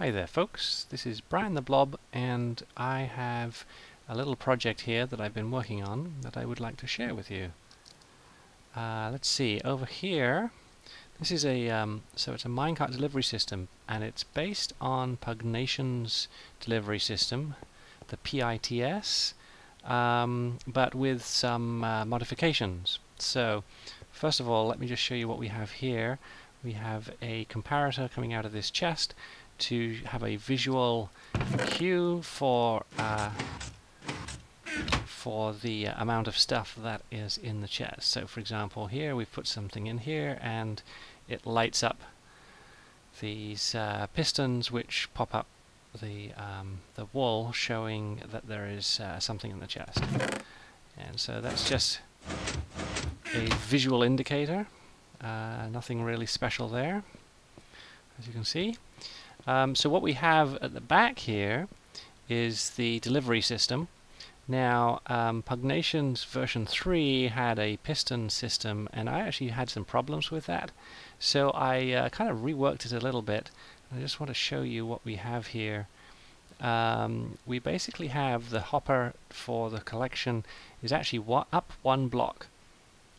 Hi there folks, this is Brian the Blob and I have a little project here that I've been working on that I would like to share with you. Let's see, over here this is a so it's a minecart delivery system and it's based on PugNation's delivery system, the PITS, but with some modifications. So first of all, let me just show you what we have here. We have a comparator coming out of this chest to have a visual cue for the amount of stuff that is in the chest. So for example here we've put something in here and it lights up these pistons which pop up the wall showing that there is something in the chest. And so that's just a visual indicator, nothing really special there, as you can see. So what we have at the back here is the delivery system. Now PugNation's version 3 had a piston system and I actually had some problems with that, so I kind of reworked it a little bit. I just want to show you what we have here. We basically have the hopper for the collection is actually up one block,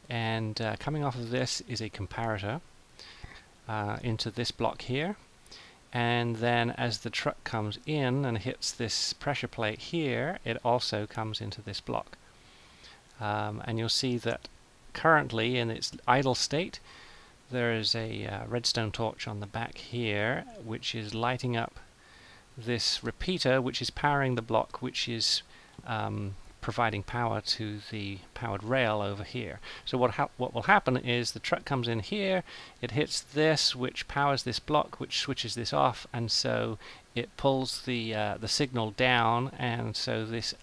and coming off of this is a comparator into this block here. And then as the truck comes in and hits this pressure plate here, it also comes into this block. And you'll see that currently in its idle state there is a redstone torch on the back here which is lighting up this repeater which is powering the block, which is providing power to the powered rail over here. So what will happen is the truck comes in here, it hits this which powers this block which switches this off, and so it pulls the signal down, and so this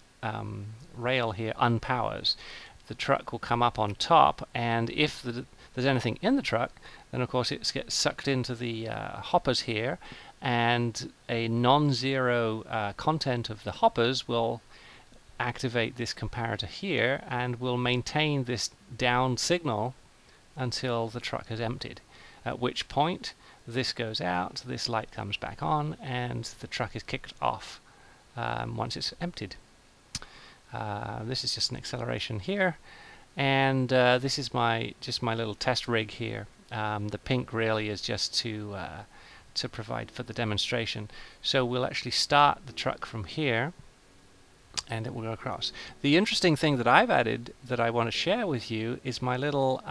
rail here unpowers. The truck will come up on top, and if there's anything in the truck, then of course it gets sucked into the hoppers here, and a non-zero content of the hoppers will activate this comparator here and will maintain this down signal until the truck is emptied, at which point this goes out, this light comes back on, and the truck is kicked off once it's emptied. This is just an acceleration here, and this is just my little test rig here. The pink really is just to provide for the demonstration. So we'll actually start the truck from here and it will go across. The interesting thing that I've added that I want to share with you is my little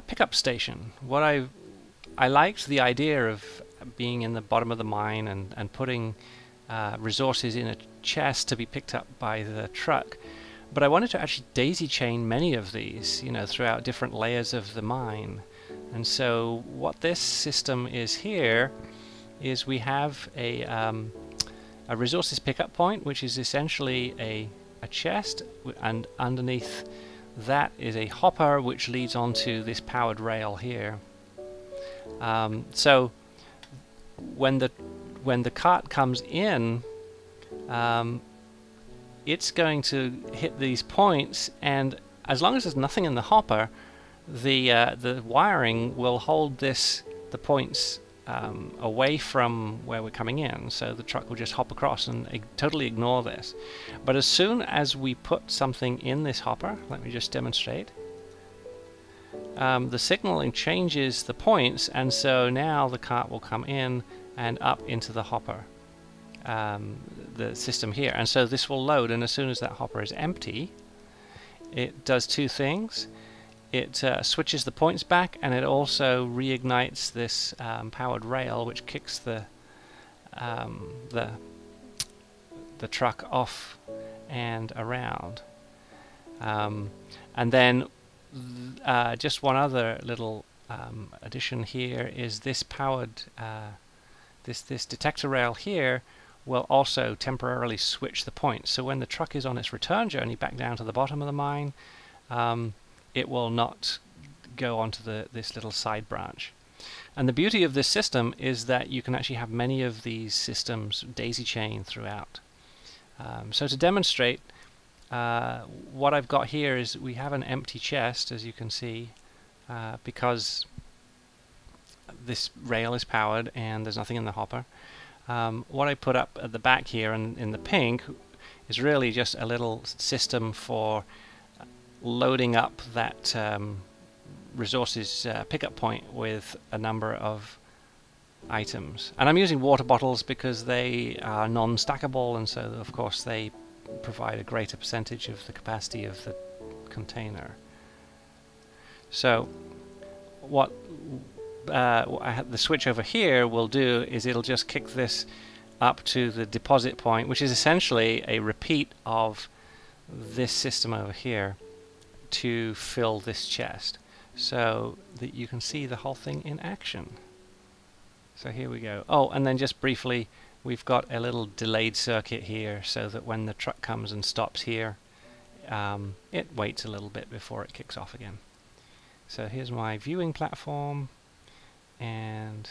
pickup station. I liked the idea of being in the bottom of the mine and putting resources in a chest to be picked up by the truck, but I wanted to actually daisy chain many of these, throughout different layers of the mine. And so what this system is here is we have a resources pickup point, which is essentially a chest, and underneath that is a hopper which leads onto this powered rail here. So when the cart comes in, it's going to hit these points, and as long as there's nothing in the hopper, the wiring will hold the points away from where we're coming in, so the truck will just hop across and totally ignore this. But as soon as we put something in this hopper, let me just demonstrate, the signaling changes the points, and so now the cart will come in and up into the hopper, the system here, and so this will load, and as soon as that hopper is empty, it does two things. It switches the points back, and it also reignites this powered rail, which kicks the truck off and around. And then just one other little addition here is this powered this detector rail here will also temporarily switch the points. So when the truck is on its return journey back down to the bottom of the mine, it will not go onto this little side branch. And the beauty of this system is that you can actually have many of these systems daisy chain throughout. So to demonstrate, what I've got here is we have an empty chest, as you can see, because this rail is powered and there's nothing in the hopper. What I put up at the back here in the pink is really just a little system for loading up that resources pickup point with a number of items. And I'm using water bottles because they are non-stackable, and so of course they provide a greater percentage of the capacity of the container. So what the switch over here will do is it'll just kick this up to the deposit point, which is essentially a repeat of this system over here to fill this chest, so that you can see the whole thing in action. So here we go. Oh, and then just briefly, we've got a little delayed circuit here so that when the truck comes and stops here, it waits a little bit before it kicks off again. So here's my viewing platform, and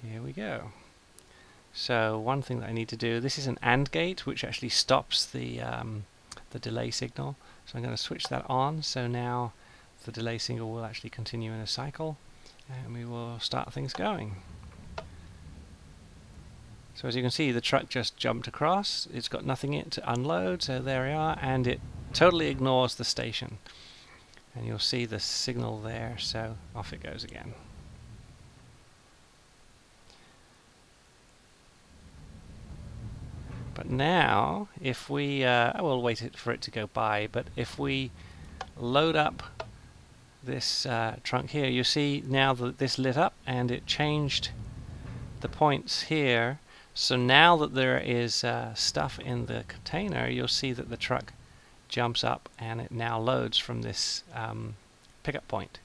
here we go. So one thing that I need to do, this is an AND gate which actually stops the delay signal. So I'm going to switch that on, so now the delay signal will actually continue in a cycle, and we will start things going. So as you can see, the truck just jumped across. It's got nothing in it to unload, so there we are, and it totally ignores the station. And you'll see the signal there, so off it goes again. But now, if we, I will wait for it to go by, but if we load up this trunk here, you see now that this lit up and it changed the points here. So now that there is stuff in the container, you'll see that the truck jumps up and it now loads from this pickup point.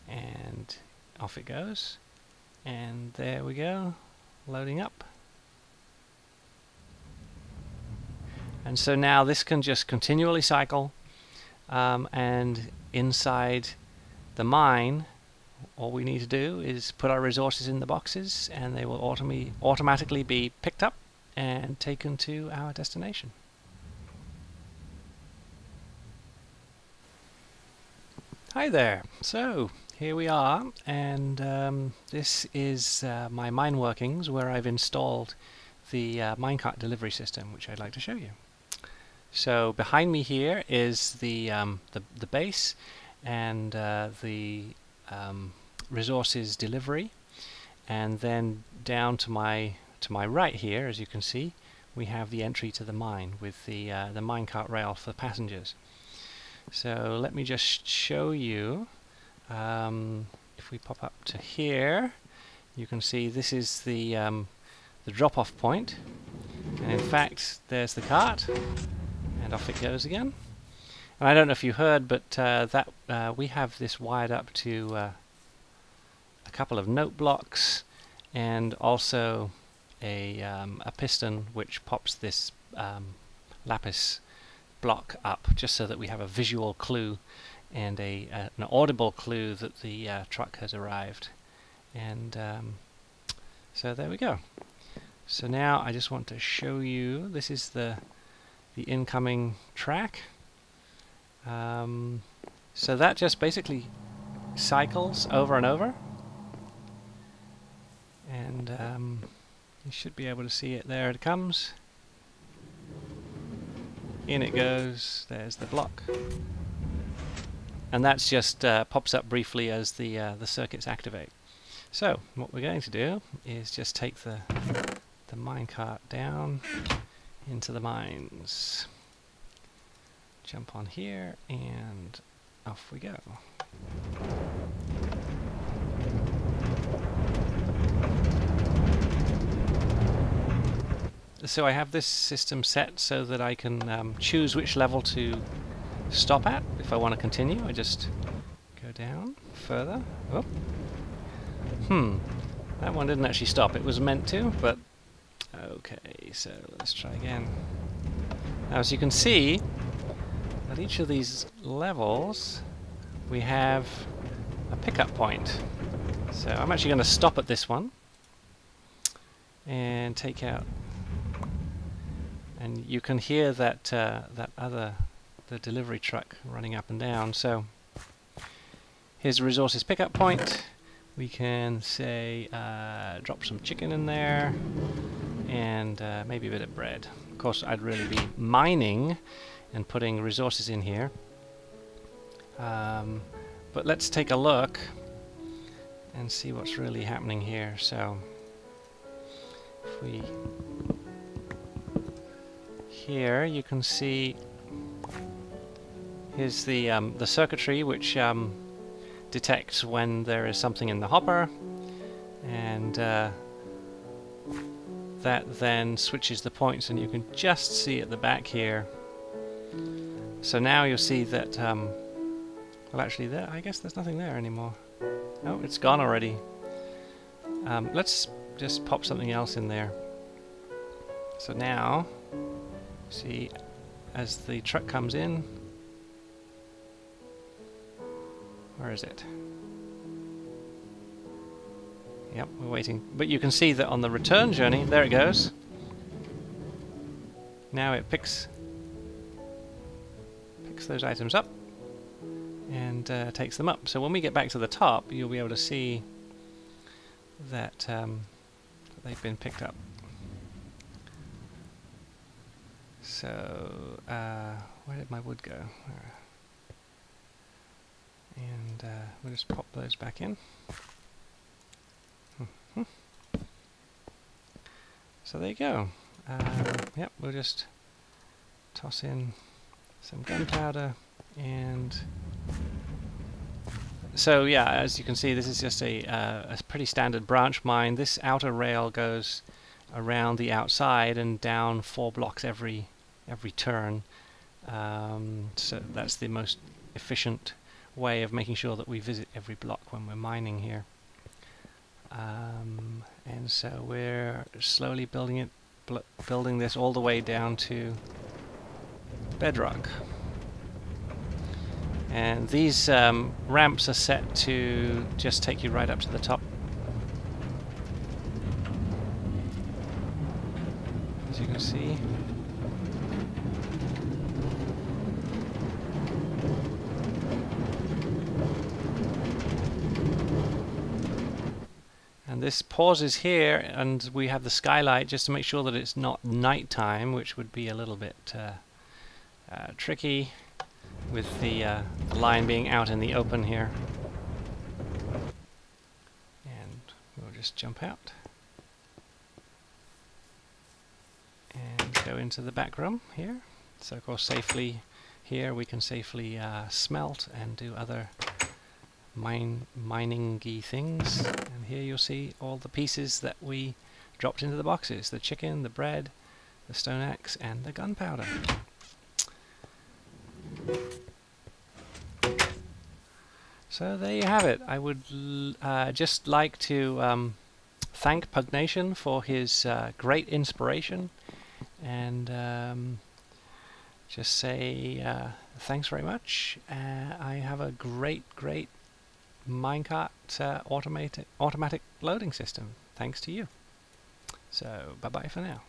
And off it goes. And there we go, loading up. And so now this can just continually cycle, and inside the mine, all we need to do is put our resources in the boxes, and they will automatically be picked up and taken to our destination. Hi there. So here we are, and this is my mine workings where I've installed the Minecart delivery system, which I'd like to show you. So behind me here is the base and the resources delivery, and then down to my right here, as you can see, we have the entry to the mine with the minecart rail for passengers. So let me just show you. If we pop up to here, you can see this is the drop-off point, and in fact there's the cart. And off it goes again. And I don't know if you heard, but we have this wired up to a couple of note blocks, and also a piston which pops this lapis block up, just so that we have a visual clue and an audible clue that the truck has arrived. And so there we go. So now I just want to show you, this is the incoming track. So that just basically cycles over and over, and you should be able to see it. There it comes, in it goes, there's the block, and that's just pops up briefly as the circuits activate. So what we're going to do is just take the minecart down into the mines. Jump on here and off we go. So I have this system set so that I can choose which level to stop at. If I want to continue, I just go down further. Oh. That one didn't actually stop. It was meant to, but okay, so let's try again. Now, as you can see, at each of these levels we have a pickup point. So I'm actually going to stop at this one and take out, and you can hear that the delivery truck running up and down. So here's the resources pickup point. we can say drop some chicken in there and maybe a bit of bread. Of course, I'd really be mining and putting resources in here. But let's take a look and see what's really happening here. So if we here you can see here's the circuitry which detects when there is something in the hopper, and that then switches the points, and you can just see at the back here. So now you'll see that well, actually there, I guess there's nothing there anymore. Oh, it's gone already. Let's just pop something else in there. So now, see, as the truck comes in, where is it? Yep, we're waiting. But you can see that on the return journey, there it goes. Now it picks those items up and takes them up. So when we get back to the top, you'll be able to see that they've been picked up. So where did my wood go? And we'll just pop those back in. So there you go. Yep, we'll just toss in some gunpowder, and so yeah, as you can see, this is just a pretty standard branch mine. This outer rail goes around the outside and down 4 blocks every turn. So that's the most efficient way of making sure that we visit every block when we're mining here. And so we're slowly building this all the way down to bedrock. And these ramps are set to just take you right up to the top. As you can see. And this pauses here, and we have the skylight just to make sure that it's not nighttime, which would be a little bit tricky with the line being out in the open here. And we'll just jump out and go into the back room here. So of course safely here we can safely smelt and do other mining-y things. And here you'll see all the pieces that we dropped into the boxes: the chicken, the bread, the stone axe, and the gunpowder. So there you have it. I would just like to thank PugNation for his great inspiration, and just say thanks very much. I have a great Minecart automatic loading system, thanks to you. So bye bye for now.